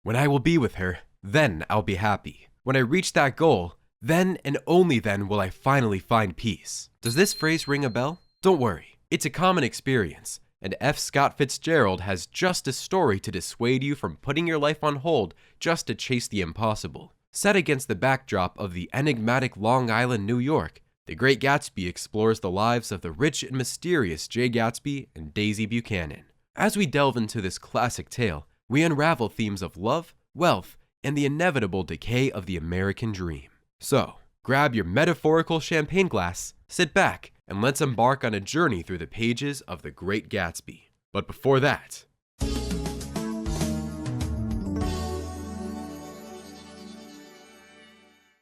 When I will be with her, then I'll be happy. When I reach that goal, then and only then will I finally find peace. Does this phrase ring a bell? Don't worry, it's a common experience, and F. Scott Fitzgerald has just a story to dissuade you from putting your life on hold just to chase the impossible. Set against the backdrop of the enigmatic Long Island, New York, The Great Gatsby explores the lives of the rich and mysterious Jay Gatsby and Daisy Buchanan. As we delve into this classic tale, we unravel themes of love, wealth, and the inevitable decay of the American dream. So, grab your metaphorical champagne glass, sit back, and let's embark on a journey through the pages of The Great Gatsby. But before that,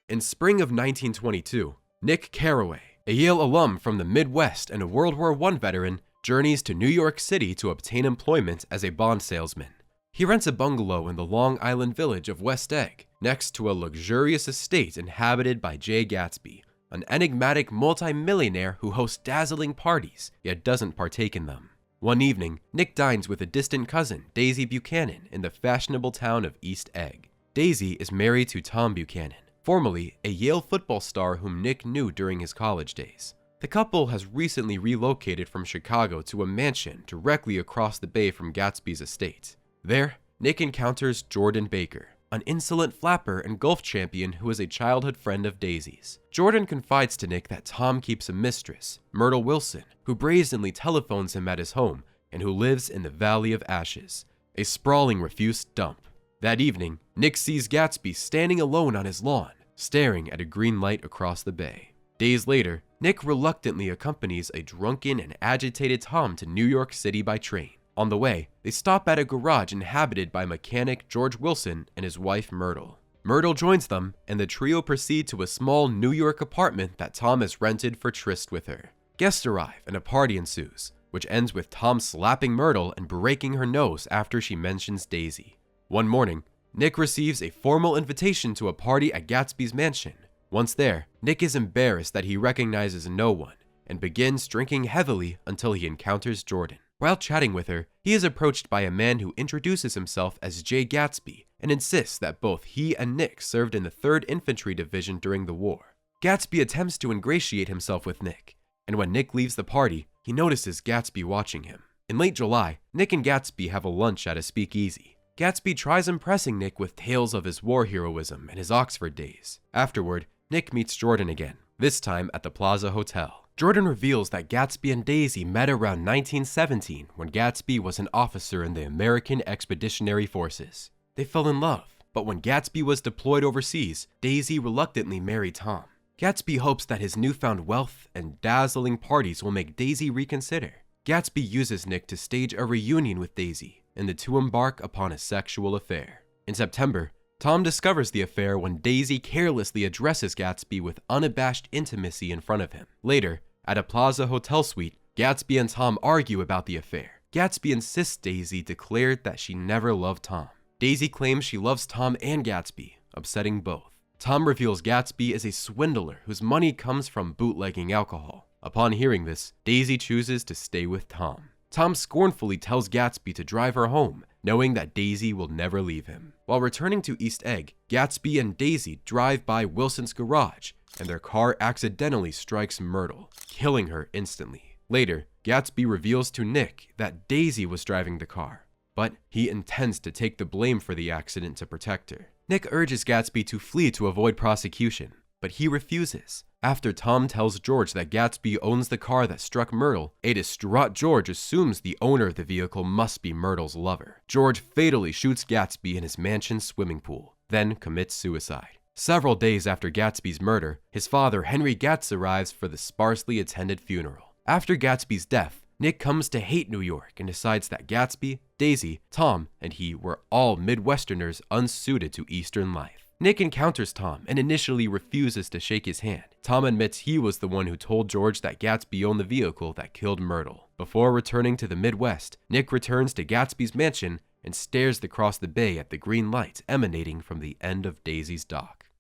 in spring of 1922, Nick Carraway, a Yale alum from the Midwest and a World War I veteran, journeys to New York City to obtain employment as a bond salesman. He rents a bungalow in the Long Island village of West Egg, next to a luxurious estate inhabited by Jay Gatsby, an enigmatic multi-millionaire who hosts dazzling parties, yet doesn't partake in them. One evening, Nick dines with a distant cousin, Daisy Buchanan, in the fashionable town of East Egg. Daisy is married to Tom Buchanan, formerly a Yale football star whom Nick knew during his college days. The couple has recently relocated from Chicago to a mansion directly across the bay from Gatsby's estate. There, Nick encounters Jordan Baker, an insolent flapper and golf champion who is a childhood friend of Daisy's. Jordan confides to Nick that Tom keeps a mistress, Myrtle Wilson, who brazenly telephones him at his home and who lives in the Valley of Ashes, a sprawling refuse dump. That evening, Nick sees Gatsby standing alone on his lawn, staring at a green light across the bay. Days later, Nick reluctantly accompanies a drunken and agitated Tom to New York City by train. On the way, they stop at a garage inhabited by mechanic George Wilson and his wife Myrtle. Myrtle joins them, and the trio proceed to a small New York apartment that Tom has rented for tryst with her. Guests arrive and a party ensues, which ends with Tom slapping Myrtle and breaking her nose after she mentions Daisy. One morning, Nick receives a formal invitation to a party at Gatsby's mansion. Once there, Nick is embarrassed that he recognizes no one and begins drinking heavily until he encounters Jordan. While chatting with her, he is approached by a man who introduces himself as Jay Gatsby and insists that both he and Nick served in the 3rd Infantry Division during the war. Gatsby attempts to ingratiate himself with Nick, and when Nick leaves the party, he notices Gatsby watching him. In late July, Nick and Gatsby have a lunch at a speakeasy. Gatsby tries impressing Nick with tales of his war heroism and his Oxford days. Afterward, Nick meets Jordan again, this time at the Plaza Hotel. Jordan reveals that Gatsby and Daisy met around 1917 when Gatsby was an officer in the American Expeditionary Forces. They fell in love, but when Gatsby was deployed overseas, Daisy reluctantly married Tom. Gatsby hopes that his newfound wealth and dazzling parties will make Daisy reconsider. Gatsby uses Nick to stage a reunion with Daisy, and the two embark upon a sexual affair. In September, Tom discovers the affair when Daisy carelessly addresses Gatsby with unabashed intimacy in front of him. Later, at a Plaza hotel suite, Gatsby and Tom argue about the affair. Gatsby insists Daisy declared that she never loved Tom. Daisy claims she loves Tom and Gatsby, upsetting both. Tom reveals Gatsby is a swindler whose money comes from bootlegging alcohol. Upon hearing this, Daisy chooses to stay with Tom. Tom scornfully tells Gatsby to drive her home, knowing that Daisy will never leave him. While returning to East Egg, Gatsby and Daisy drive by Wilson's garage, and their car accidentally strikes Myrtle, killing her instantly. Later, Gatsby reveals to Nick that Daisy was driving the car, but he intends to take the blame for the accident to protect her. Nick urges Gatsby to flee to avoid prosecution, but he refuses. After Tom tells George that Gatsby owns the car that struck Myrtle, a distraught George assumes the owner of the vehicle must be Myrtle's lover. George fatally shoots Gatsby in his mansion's swimming pool, then commits suicide. Several days after Gatsby's murder, his father Henry Gatz arrives for the sparsely attended funeral. After Gatsby's death, Nick comes to hate New York and decides that Gatsby, Daisy, Tom, and he were all Midwesterners unsuited to Eastern life. Nick encounters Tom and initially refuses to shake his hand. Tom admits he was the one who told George that Gatsby owned the vehicle that killed Myrtle. Before returning to the Midwest, Nick returns to Gatsby's mansion and stares across the bay at the green light emanating from the end of Daisy's dock.